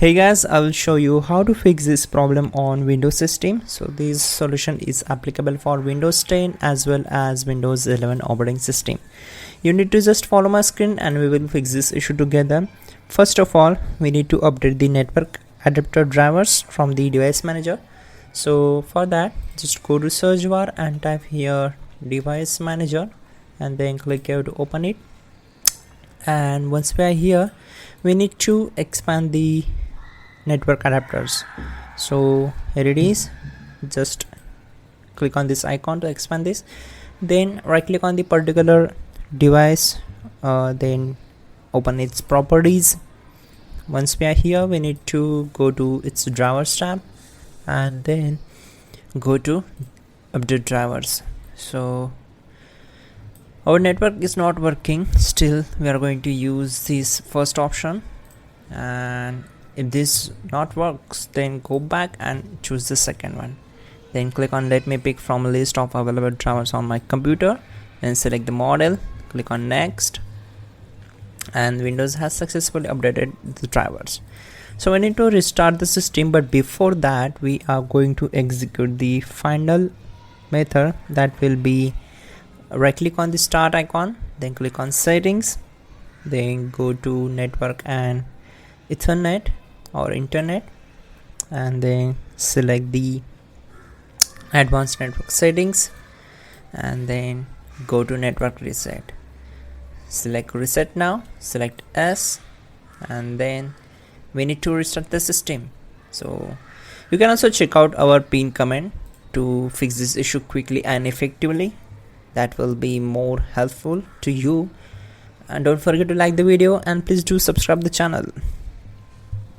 Hey guys, I will show you how to fix this problem on Windows system. So this solution is applicable for Windows 10 as well as Windows 11 operating system. You need to just follow my screen and we will fix this issue together. First of all, we need to update the network adapter drivers from the device manager. So for that, just go to search bar and type here device manager and then click here to open it. And once we are here, we need to expand the network adapters. So here it is, just click on this icon to expand this, then right click on the particular device, then open its properties. Once we are here, we need to go to its drivers tab and then go to update drivers. So our network is not working, still we are going to use this first option, and if this not works, then go back and choose the second one. Then click on let me pick from a list of available drivers on my computer and select the model, click on next, and Windows has successfully updated the drivers. So we need to restart the system, but before that we are going to execute the final method. That will be right click on the start icon, then click on settings, then go to network and Ethernet or internet, and then select the advanced network settings and then go to network reset. Select reset now, select S, and then we need to restart the system. So you can also check out our pin command to fix this issue quickly and effectively. That will be more helpful to you. And don't forget to like the video and please do subscribe the channel.